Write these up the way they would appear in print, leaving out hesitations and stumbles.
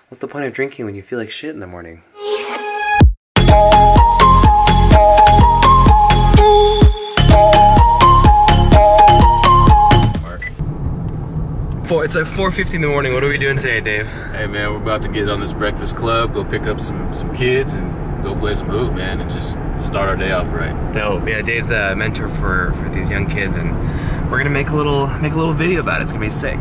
What's the point of drinking when you feel like shit in the morning? It's like 4:50 in the morning. What are we doing today, Dave? Hey man, we're about to get on this breakfast club, go pick up some kids and go play some hoop, man, and just start our day off right. Dope. Yeah, Dave's a mentor for these young kids, and we're gonna make a little video about it. It's gonna be sick.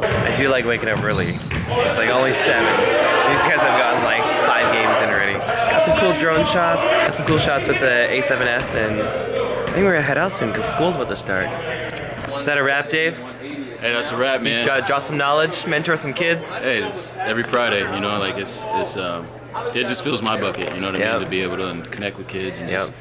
I do like waking up early. It's like only 7. These guys have gotten like 5 games in already. Got some cool drone shots. Got some cool shots with the A7S, and I think we're gonna head out soon because school's about to start. Is that a wrap, Dave? Hey, that's a wrap, man. You gotta drop some knowledge, mentor some kids. Hey, it's every Friday, you know, like it just fills my bucket, you know what I mean, to be able to connect with kids and just,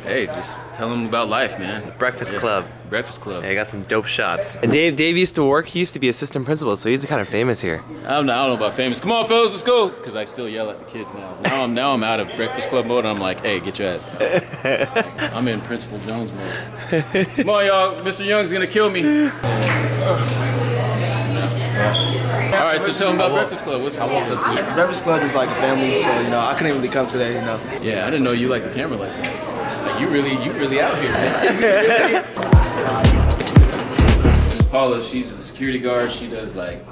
hey, just tell them about life, man. Breakfast Club. Breakfast Club. Yeah, I got some dope shots. And Dave used to be assistant principal, so he's kind of famous here. I don't know about famous. Come on, fellas, let's go. Because I still yell at the kids now. Now I'm out of Breakfast Club mode, and I'm like, hey, get your ass. I'm in Principal Jones mode. Come on, y'all. Mr. Young's gonna kill me. All right, so tell them about Breakfast Club. What's up to? Breakfast Club is like a family, so you know I couldn't really come today, you know. Yeah, I didn't know you liked the camera like that. Like you really out here, man. Paula, she's a security guard. She does like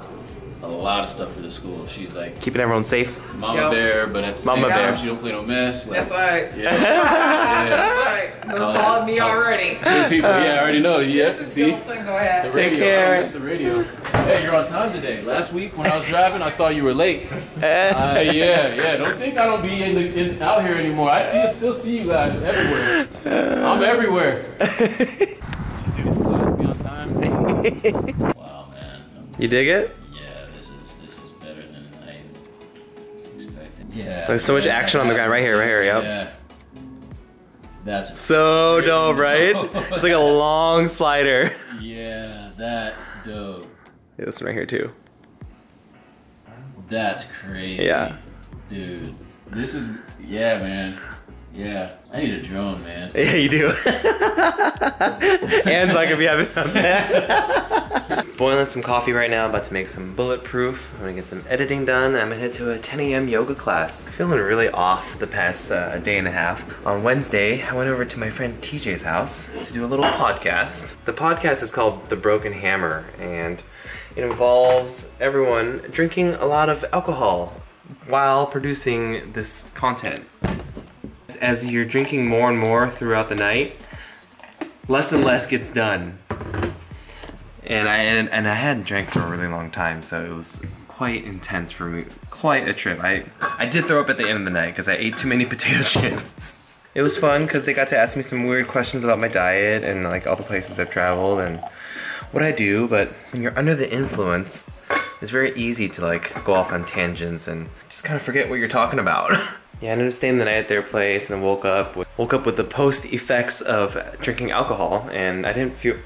a lot of stuff for the school. She's like keeping everyone safe. Mama bear, but at the same time, she don't play no mess. Like, that's right. Yeah. That's right. They're calling me already. Good people, yeah, I already know. Yeah, see. Go ahead. Take care. That's the radio. Hey, you're on time today. Last week when I was driving, I saw you were late. Yeah. Don't think I don't be out here anymore. Still see you guys everywhere. I'm everywhere. Be on time. Wow, man. You dig it? Yeah, this is better than I expected. Yeah. There's so much action on the ground right here, yep. Yeah. That's so dope, right? It's like a long slider. Yeah, that's dope. Yeah, this one right here too. That's crazy. Yeah. Dude, this is, yeah, man. Yeah, I need a drone, man. Yeah, you do. Ann's not gonna be having that. Boiling some coffee right now, about to make some bulletproof. I'm gonna get some editing done. I'm gonna head to a 10 a.m. yoga class. Feeling really off the past day and a half. On Wednesday, I went over to my friend TJ's house to do a little podcast. The podcast is called The Broken Hammer, and it involves everyone drinking a lot of alcohol while producing this content. As you're drinking more and more throughout the night, less and less gets done. And I hadn't drank for a really long time, so it was quite intense for me. Quite a trip. I did throw up at the end of the night because I ate too many potato chips. It was fun because they got to ask me some weird questions about my diet and like all the places I've traveled and what I do, but when you're under the influence, it's very easy to like go off on tangents and just kind of forget what you're talking about. Yeah, I ended up staying the night at their place and woke up with the post effects of drinking alcohol, and I didn't feel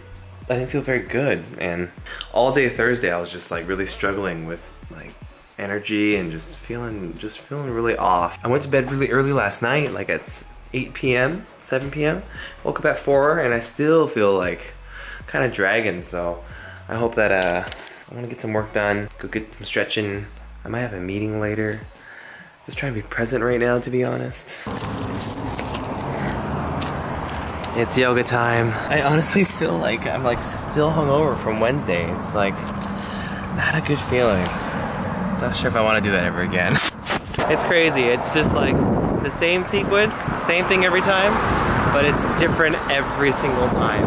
very good. And all day Thursday I was just like really struggling with like energy and just feeling really off. I went to bed really early last night, like at 8 p.m., 7 p.m. Woke up at 4 and I still feel like kind of dragging, so I hope that I want to get some work done, go get some stretching. I might have a meeting later. Just trying to be present right now, to be honest. It's yoga time. I honestly feel like I'm like still hungover from Wednesday. It's like not a good feeling. Not sure if I want to do that ever again. It's crazy. It's just like the same sequence, same thing every time, but it's different every single time.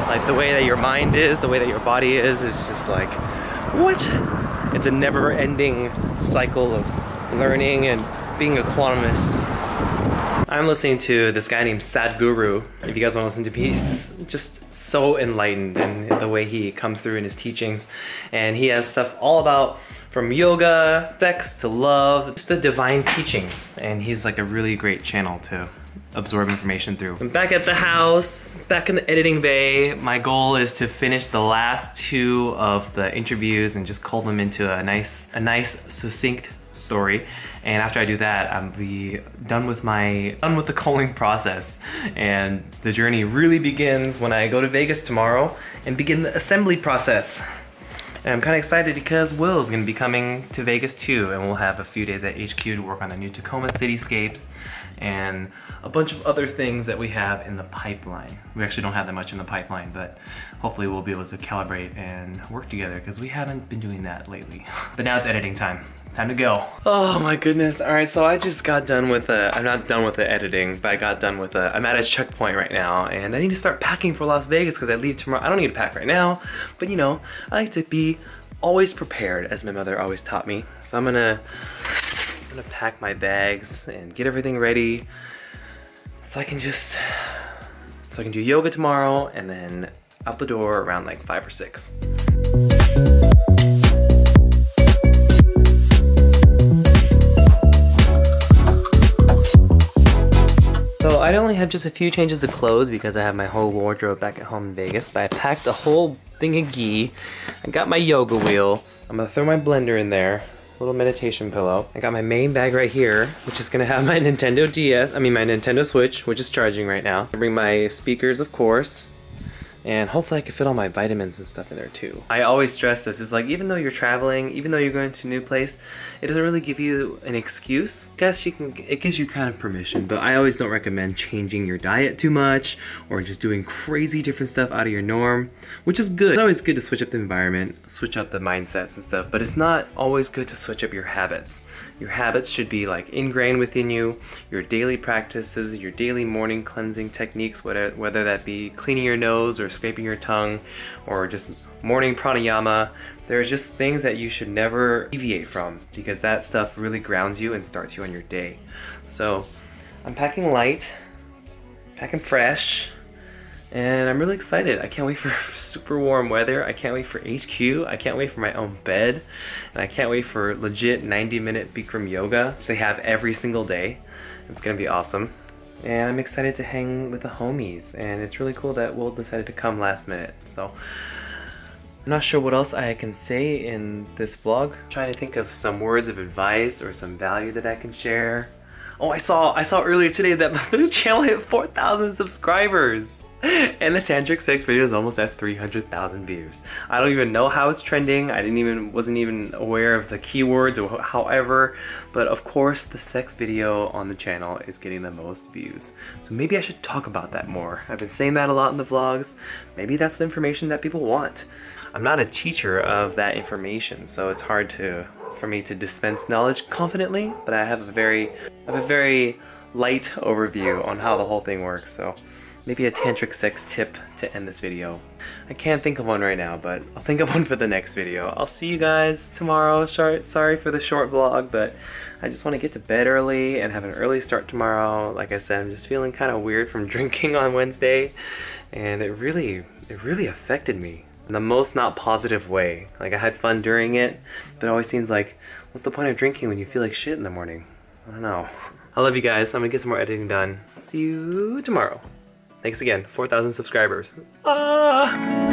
Like the way that your mind is, the way that your body is, it's just like, what? It's a never-ending cycle of learning and being a quantumist. I'm listening to this guy named Sadhguru. If you guys want to listen to him, he's just so enlightened in the way he comes through in his teachings. And he has stuff all about from yoga, sex to love, just the divine teachings. And he's like a really great channel to absorb information through. I'm back at the house, back in the editing bay. My goal is to finish the last 2 of the interviews and just cull them into a nice succinct story. And after I do that, I'll be done with the culling process. And the journey really begins when I go to Vegas tomorrow and begin the assembly process. And I'm kind of excited because Will's gonna be coming to Vegas too, and we'll have a few days at HQ to work on the new Tacoma cityscapes and a bunch of other things that we have in the pipeline. We actually don't have that much in the pipeline, but hopefully we'll be able to calibrate and work together because we haven't been doing that lately. But now it's editing time. Time to go. Oh my goodness. All right, so I just got done with I'm not done with the editing, but I got done with I'm at a checkpoint right now, and I need to start packing for Las Vegas because I leave tomorrow. I don't need to pack right now, but you know, I like to be always prepared, as my mother always taught me. So I'm gonna pack my bags and get everything ready so I can do yoga tomorrow and then out the door around like 5 or 6. So I only have just a few changes of clothes because I have my whole wardrobe back at home in Vegas, but I packed a whole thing of ghee. I got my yoga wheel. I'm gonna throw my blender in there, little meditation pillow. I got my main bag right here, which is gonna have my my Nintendo Switch, which is charging right now. I bring my speakers, of course. And hopefully I can fit all my vitamins and stuff in there too. I always stress this, is like, even though you're traveling, even though you're going to a new place, it doesn't really give you an excuse. I guess it gives you kind of permission, but I always don't recommend changing your diet too much or just doing crazy different stuff out of your norm, which is good. It's always good to switch up the environment, switch up the mindsets and stuff, but it's not always good to switch up your habits. Your habits should be like ingrained within you, your daily practices, your daily morning cleansing techniques, whether that be cleaning your nose or scraping your tongue or just morning pranayama. There's just things that you should never deviate from because that stuff really grounds you and starts you on your day. So I'm packing light, packing fresh, and I'm really excited. I can't wait for super warm weather. I can't wait for HQ. I can't wait for my own bed. And I can't wait for legit 90-minute Bikram yoga, which they have every single day. It's gonna be awesome. And I'm excited to hang with the homies, and it's really cool that Will decided to come last minute. So I'm not sure what else I can say in this vlog. I'm trying to think of some words of advice or some value that I can share. Oh, I saw earlier today that this channel hit 4,000 subscribers. And the Tantric Sex video is almost at 300,000 views. I don't even know how it's trending. I wasn't even aware of the keywords or however, but of course the sex video on the channel is getting the most views. So maybe I should talk about that more. I've been saying that a lot in the vlogs. Maybe that's the information that people want. I'm not a teacher of that information, so it's hard for me to dispense knowledge confidently, but I have a very light overview on how the whole thing works. So maybe a tantric sex tip to end this video. I can't think of one right now, but I'll think of one for the next video. I'll see you guys tomorrow. Sorry for the short vlog, but I just want to get to bed early and have an early start tomorrow. Like I said, I'm just feeling kind of weird from drinking on Wednesday, and it really affected me in the most not positive way. Like, I had fun during it, but it always seems like, what's the point of drinking when you feel like shit in the morning? I don't know. I love you guys. I'm gonna get some more editing done. See you tomorrow. Thanks again, 4,000 subscribers. Ah!